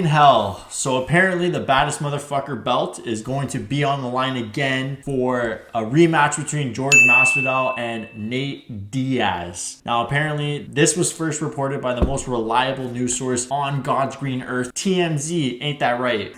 fucking hell. So apparently the baddest motherfucker belt is going to be on the line again for a rematch between Jorge Masvidal and Nate Diaz. Now apparently this was first reported by the most reliable news source on God's green earth, TMZ. Ain't that right?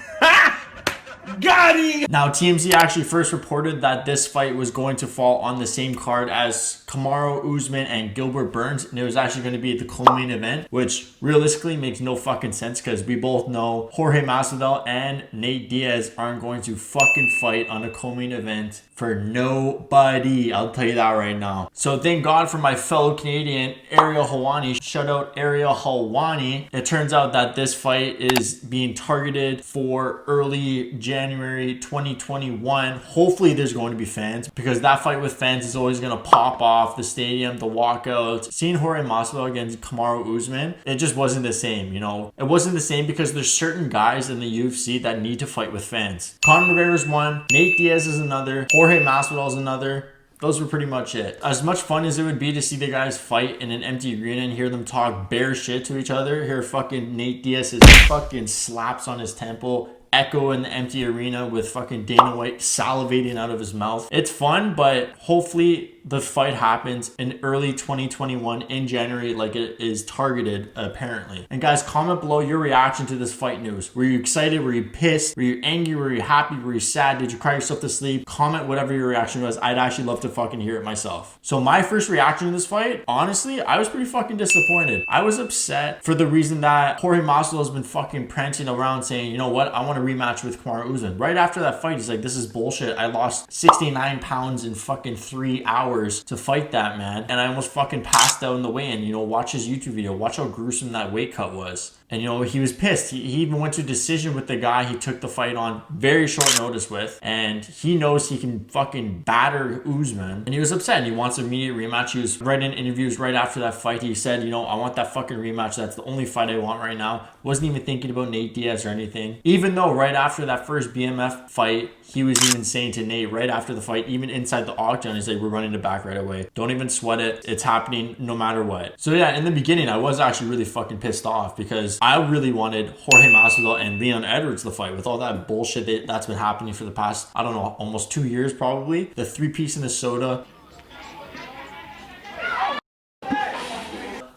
Got him! Now, TMZ actually first reported that this fight was going to fall on the same card as Kamaru Usman and Gilbert Burns, and it was actually going to be the co-main event, which realistically makes no fucking sense because we both know Jorge Masvidal and Nate Diaz aren't going to fucking fight on a co-main event for nobody. I'll tell you that right now. So thank God for my fellow Canadian, Ariel Helwani. Shout out Ariel Helwani. It turns out that this fight is being targeted for early January 2021. Hopefully there's going to be fans, because that fight with fans is always going to pop off the stadium, the walkouts. Seeing Jorge Masvidal against Kamaru Usman, it just wasn't the same, you know. It wasn't the same because there's certain guys in the UFC that need to fight with fans. Conor McGregor's one, Nate Diaz is another, Jorge Masvidal is another. Those were pretty much it. As much fun as it would be to see the guys fight in an empty arena and hear them talk bare shit to each other, hear fucking Nate Diaz's fucking slaps on his temple echo in the empty arena with fucking Dana White salivating out of his mouth. It's fun, but hopefully the fight happens in early 2021 in January like it is targeted apparently. And guys, comment below your reaction to this fight news. Were you excited? Were you pissed? Were you angry? Were you happy? Were you sad? Did you cry yourself to sleep? Comment whatever your reaction was. I'd actually love to fucking hear it myself. So my first reaction to this fight, honestly, I was pretty fucking disappointed. I was upset for the reason that Jorge Masvidal has been fucking prancing around saying, you know what, I want to rematch with Kamaru Usman. Right after that fight, he's like, this is bullshit. I lost 69 pounds in fucking 3 hours to fight that man, and I almost fucking passed out in the weigh-in. You know, watch his YouTube video, watch how gruesome that weight cut was. And you know, he was pissed. He even went to decision with the guy he took the fight on very short notice with, and he knows he can fucking batter Usman, and he was upset and he wants an immediate rematch. He was right in interviews right after that fight. He said, you know, I want that fucking rematch. That's the only fight I want right now. Wasn't even thinking about Nate Diaz or anything, even though right after that first BMF fight, he was even saying to Nate right after the fight, even inside the octagon, he's like, we're running it back right away. Don't even sweat it. It's happening no matter what. So yeah, in the beginning, I was actually really fucking pissed off because I really wanted Jorge Masvidal and Leon Edwards to fight with all that bullshit that's been happening for the past, I don't know, almost 2 years probably. The 3-piece in the soda.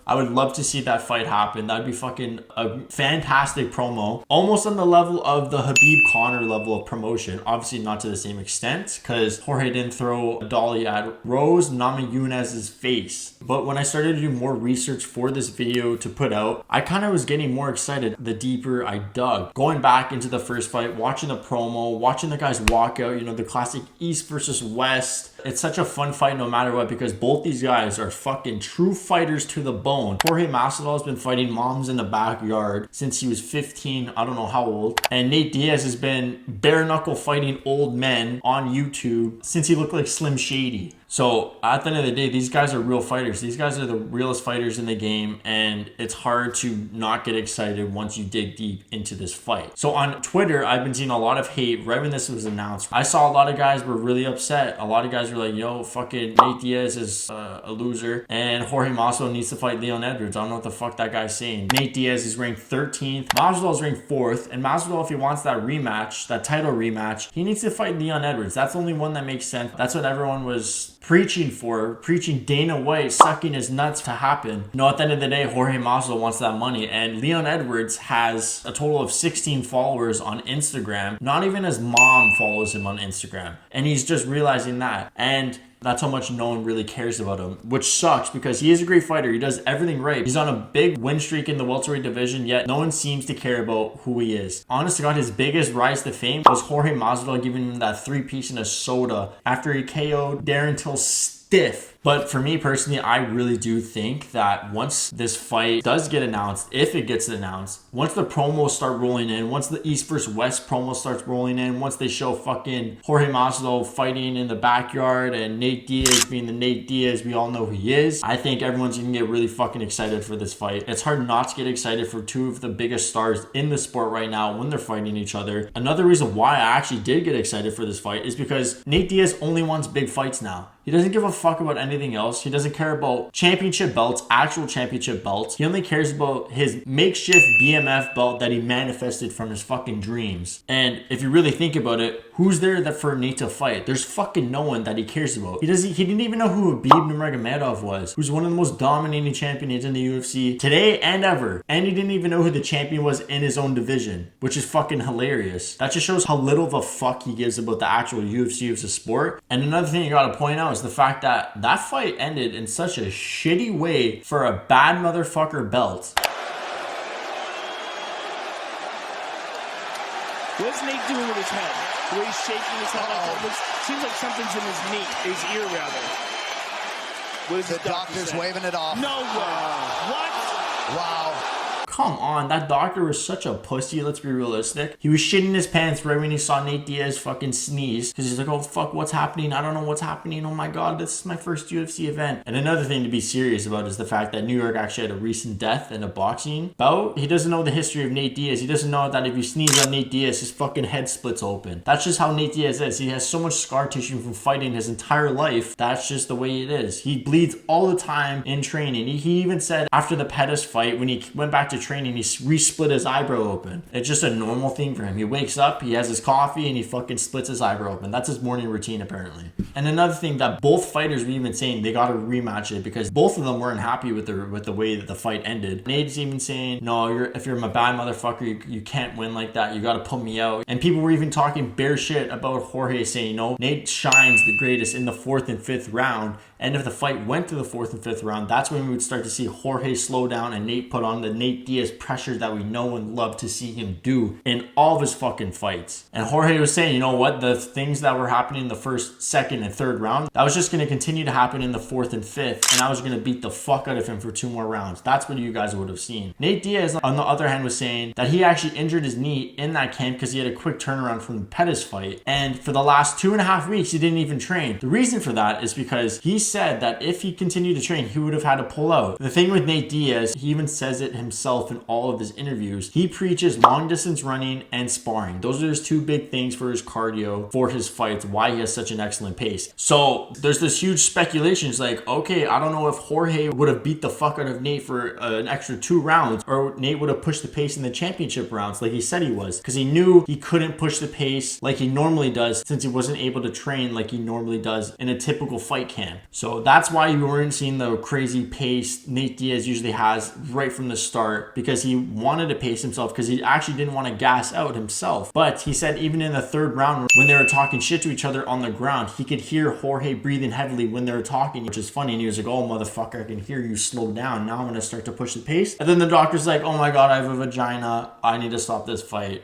I would love to see that fight happen. That'd be fucking a fantastic promo. Almost on the level of the Khabib-Conor level of promotion. Obviously not to the same extent because Jorge didn't throw a dolly at Rose Namajunas' face. But when I started to do more research for this video to put out, I kind of was getting more excited the deeper I dug. Going back into the first fight, watching the promo, watching the guys walk out, you know, the classic East versus West. It's such a fun fight no matter what because both these guys are fucking true fighters to the bone. Jorge Masvidal has been fighting moms in the backyard since he was 15, I don't know how old. And Nate Diaz has been bare knuckle fighting old men on YouTube since he looked like Slim Shady. So at the end of the day, these guys are real fighters. These guys are the realest fighters in the game, and it's hard to not get excited once you dig deep into this fight. So on Twitter, I've been seeing a lot of hate right when this was announced. I saw a lot of guys were really upset. A lot of guys were like, yo, fucking Nate Diaz is a loser, and Jorge Masvidal needs to fight Leon Edwards. I don't know what the fuck that guy's saying. Nate Diaz is ranked 13th. Masvidal is ranked 4th, and Masvidal, if he wants that rematch, that title rematch, he needs to fight Leon Edwards. That's the only one that makes sense. That's what everyone was preaching Dana White sucking his nuts to happen. You know, at the end of the day, Jorge Masvidal wants that money, and Leon Edwards has a total of 16 followers on Instagram. Not even his mom follows him on Instagram, and he's just realizing that. And that's how much no one really cares about him, which sucks because he is a great fighter. He does everything right. He's on a big win streak in the welterweight division, yet no one seems to care about who he is. Honest to God, his biggest rise to fame was Jorge Masvidal giving him that 3-piece in a soda after he KO'd Darren Till stiff. But for me personally, I really do think that once this fight does get announced, if it gets announced, once the promos start rolling in, once the East versus West promo starts rolling in, once they show fucking Jorge Masvidal fighting in the backyard and Nate Diaz being the Nate Diaz we all know who he is, I think everyone's gonna get really fucking excited for this fight. It's hard not to get excited for two of the biggest stars in the sport right now when they're fighting each other. Another reason why I actually did get excited for this fight is because Nate Diaz only wants big fights now. He doesn't give a fuck about anything else. He doesn't care about championship belts, actual championship belts. He only cares about his makeshift BMF belt that he manifested from his fucking dreams. And if you really think about it, who's there that for Nate to fight? There's fucking no one that he cares about. He didn't even know who Khabib Nurmagomedov was, who's one of the most dominating champions in the UFC today and ever. And he didn't even know who the champion was in his own division, which is fucking hilarious. That just shows how little of a fuck he gives about the actual UFC as a sport. And another thing you gotta point out is the fact that that fight ended in such a shitty way for a bad motherfucker belt. What's Nate doing with his head? The way he's shaking his head like that. Seems like something's in his knee, his ear rather. What is the doctor's waving it off. No way. What? Wow. Come on, that doctor was such a pussy, let's be realistic. He was shitting his pants right when he saw Nate Diaz fucking sneeze. Because he's like, oh fuck, what's happening? I don't know what's happening. Oh my god, this is my first UFC event. And another thing to be serious about is the fact that New York actually had a recent death in a boxing bout. He doesn't know the history of Nate Diaz. He doesn't know that if you sneeze on Nate Diaz, his fucking head splits open. That's just how Nate Diaz is. He has so much scar tissue from fighting his entire life. That's just the way it is. He bleeds all the time in training. He even said after the Pettis fight, when he went back to training, he re-split his eyebrow open. It's just a normal thing for him. He wakes up, he has his coffee, and he fucking splits his eyebrow open. That's his morning routine, apparently. And another thing that both fighters were even saying, they got to rematch it because both of them weren't happy with the way that the fight ended. Nate's even saying, no, if you're a bad motherfucker, you can't win like that. You got to put me out. And people were even talking bare shit about Jorge, saying, no, Nate shines the greatest in the 4th and 5th round. And if the fight went to the 4th and 5th round, that's when we would start to see Jorge slow down and Nate put on the Nate Diaz pressure that we know and love to see him do in all of his fucking fights. And Jorge was saying, you know what, the things that were happening in the 1st, 2nd, and 3rd round, that was just going to continue to happen in the 4th and 5th, and I was going to beat the fuck out of him for 2 more rounds. That's what you guys would have seen. Nate Diaz, on the other hand, was saying that he actually injured his knee in that camp because he had a quick turnaround from the Pettis fight, and for the last 2.5 weeks, he didn't even train. The reason for that is because he said that if he continued to train, he would have had to pull out. The thing with Nate Diaz, he even says it himself in all of his interviews, he preaches long distance running and sparring. Those are his 2 big things for his cardio, for his fights, why he has such an excellent pace. So there's this huge speculation. It's like, okay, I don't know if Jorge would have beat the fuck out of Nate for an extra 2 rounds, or Nate would have pushed the pace in the championship rounds like he said he was, because he knew he couldn't push the pace like he normally does since he wasn't able to train like he normally does in a typical fight camp. So that's why you weren't seeing the crazy pace Nate Diaz usually has right from the start, because he wanted to pace himself, because he actually didn't want to gas out himself. But he said even in the 3rd round, when they were talking shit to each other on the ground, he could hear Jorge breathing heavily when they were talking, which is funny. And he was like, oh motherfucker, I can hear you slow down. Now I'm going to start to push the pace. And then the doctor's like, oh my god, I have a vagina. I need to stop this fight.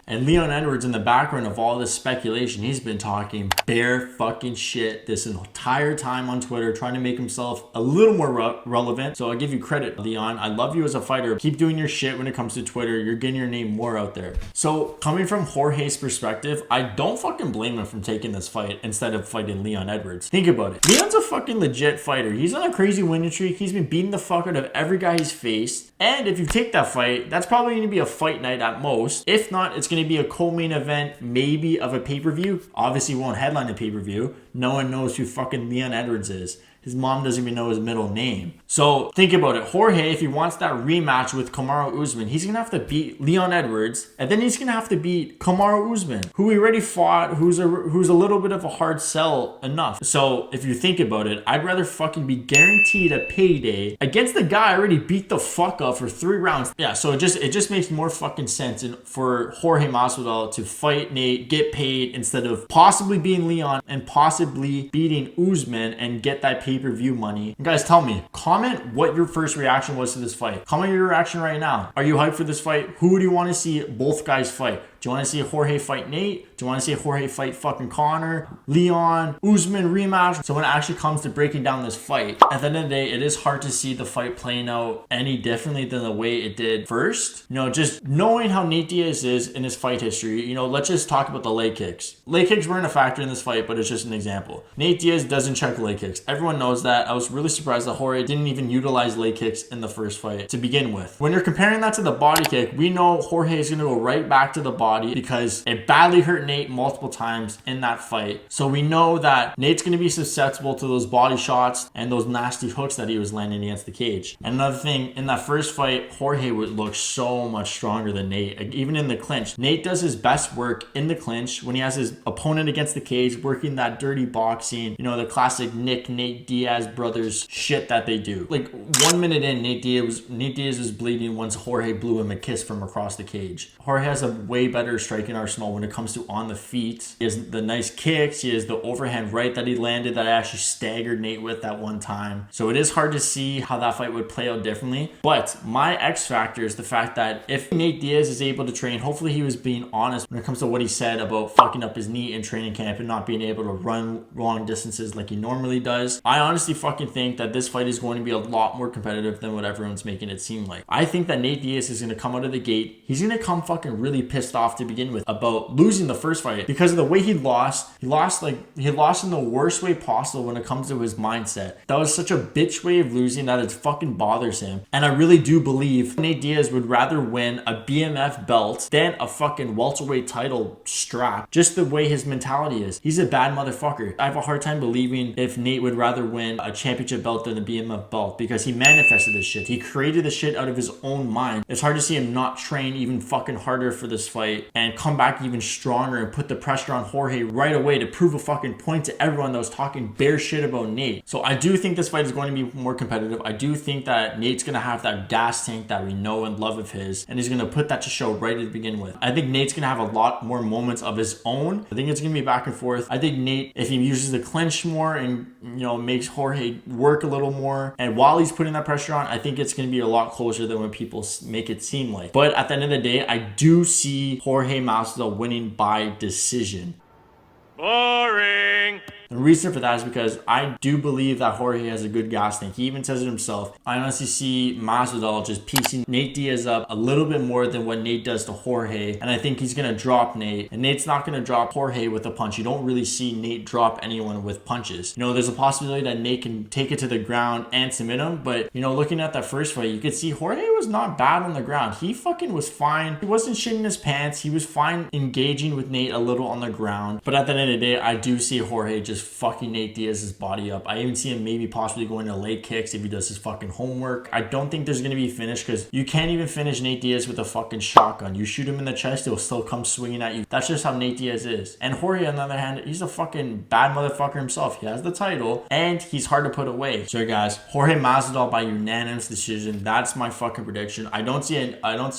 And Leon Edwards, in the background of all this speculation, he's been talking bare fucking shit this entire time on Twitter, trying to make himself a little more relevant. So I'll give you credit, Leon. I love you as a fighter. Keep doing your shit when it comes to Twitter. You're getting your name more out there. So coming from Jorge's perspective, I don't fucking blame him from taking this fight instead of fighting Leon Edwards. Think about it. Leon's a fucking legit fighter. He's on a crazy winning streak. He's been beating the fuck out of every guy he's faced. And if you take that fight, that's probably going to be a fight night at most. If not, it's going to be a co-main event, maybe, of a pay-per-view. Obviously won't headline a pay-per-view. No one knows who fucking Leon Edwards is. His mom doesn't even know his middle name. So think about it. Jorge, if he wants that rematch with Kamaru Usman, he's going to have to beat Leon Edwards. And then he's going to have to beat Kamaru Usman, who he already fought, who's a little bit of a hard sell enough. So if you think about it, I'd rather fucking be guaranteed a payday against the guy I already beat the fuck up for 3 rounds. Yeah, so it just makes more fucking sense for Jorge Masvidal to fight Nate, get paid, instead of possibly beating Leon and possibly beating Usman and get that pay-per-view money. And guys, tell me, comment what your first reaction was to this fight. Comment your reaction right now. Are you hyped for this fight? Who do you want to see both guys fight? Do you want to see Jorge fight Nate? Do you want to see Jorge fight fucking Conor? Leon? Usman rematch? So when it actually comes to breaking down this fight, at the end of the day, it is hard to see the fight playing out any differently than the way it did first. You know, just knowing how Nate Diaz is in his fight history, you know, let's just talk about the leg kicks. Leg kicks weren't a factor in this fight, but it's just an example. Nate Diaz doesn't check leg kicks. Everyone knows that. I was really surprised that Jorge didn't even utilize leg kicks in the first fight to begin with. When you're comparing that to the body kick, we know Jorge is going to go right back to the body body because it badly hurt Nate multiple times in that fight. So we know that Nate's going to be susceptible to those body shots and those nasty hooks that he was landing against the cage. And another thing, in that first fight, Jorge would look so much stronger than Nate. Even in the clinch, Nate does his best work in the clinch when he has his opponent against the cage, working that dirty boxing, you know, the classic Nate Diaz brothers shit that they do. Like 1 minute in, Nate Diaz was bleeding once Jorge blew him a kiss from across the cage. Jorge has a way better striking arsenal when it comes to on the feet. He has the nice kicks. He has the overhand right that he landed that I actually staggered Nate with that one time. So it is hard to see how that fight would play out differently. But my X factor is the fact that if Nate Diaz is able to train, hopefully he was being honest when it comes to what he said about fucking up his knee in training camp and not being able to run long distances like he normally does. I honestly fucking think that this fight is going to be a lot more competitive than what everyone's making it seem like. I think that Nate Diaz is going to come out of the gate. He's going to come fucking really pissed off to begin with about losing the first fight because of the way he lost. He lost in the worst way possible when it comes to his mindset. That was such a bitch way of losing that it fucking bothers him. And I really do believe Nate Diaz would rather win a BMF belt than a fucking welterweight title strap. Just the way his mentality is. He's a bad motherfucker. I have a hard time believing if Nate would rather win a championship belt than a BMF belt because he manifested this shit. He created the shit out of his own mind. It's hard to see him not train even fucking harder for this fight and come back even stronger and put the pressure on Jorge right away to prove a fucking point to everyone that was talking bare shit about Nate. So I do think this fight is going to be more competitive. I do think that Nate's going to have that gas tank that we know and love of his, and he's going to put that to show right to begin with. I think Nate's going to have a lot more moments of his own. I think it's going to be back and forth. I think Nate, if he uses the clinch more and, you know, makes Jorge work a little more, and while he's putting that pressure on, I think it's going to be a lot closer than what people make it seem like. But at the end of the day, I do see Jorge Masvidal winning by decision. Boring. The reason for that is because I do believe that Jorge has a good gas tank. He even says it himself. I honestly see Masvidal just piecing Nate Diaz up a little bit more than what Nate does to Jorge. And I think he's going to drop Nate. And Nate's not going to drop Jorge with a punch. You don't really see Nate drop anyone with punches. You know, there's a possibility that Nate can take it to the ground and submit him. But, you know, looking at that first fight, you could see Jorge was not bad on the ground. He fucking was fine. He wasn't shitting his pants. He was fine engaging with Nate a little on the ground. But at the end of the day, I do see Jorge just fucking Nate Diaz's body up. I even see him maybe possibly going to leg kicks if he does his fucking homework. I don't think there's going to be a finish because you can't even finish Nate Diaz with a fucking shotgun. You shoot him in the chest, he'll still come swinging at you. That's just how Nate Diaz is. And Jorge, on the other hand, he's a fucking bad motherfucker himself. He has the title and he's hard to put away. So guys, Jorge Masvidal by unanimous decision. That's my fucking prediction. I don't see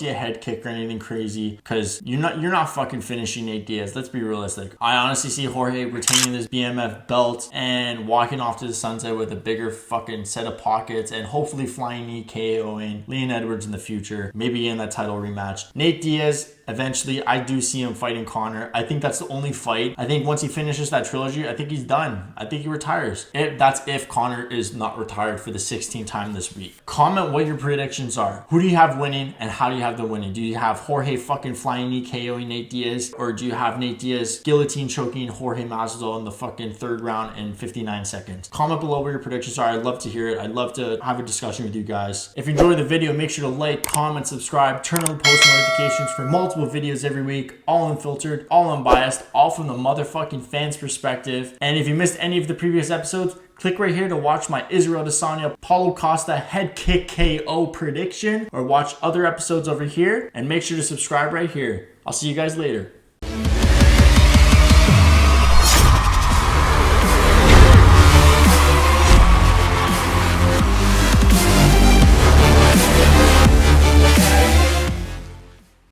a head kick or anything crazy because you're not fucking finishing Nate Diaz. Let's be realistic. I honestly see Jorge retaining this BMF belt and walking off to the sunset with a bigger fucking set of pockets and hopefully flying knee KOing Leon Edwards in the future, maybe in that title rematch. Nate Diaz, eventually, I do see him fighting Conor. I think that's the only fight. I think once he finishes that trilogy, I think he's done. I think he retires. That's if Conor is not retired for the 16th time this week. Comment what your predictions are. Who do you have winning and how do you have them winning? Do you have Jorge fucking flying knee KOing Nate Diaz, or do you have Nate Diaz guillotine choking Jorge Masvidal in the fucking third round in 59 seconds? Comment below what your predictions are. I'd love to hear it. I'd love to have a discussion with you guys. If you enjoyed the video, make sure to like, comment, subscribe, turn on post notifications for multiple videos every week, all unfiltered, all unbiased, all from the motherfucking fans' perspective. And if you missed any of the previous episodes, click right here to watch my Israel Adesanya Paulo Costa head kick KO prediction, or watch other episodes over here, and make sure to subscribe right here. I'll see you guys later.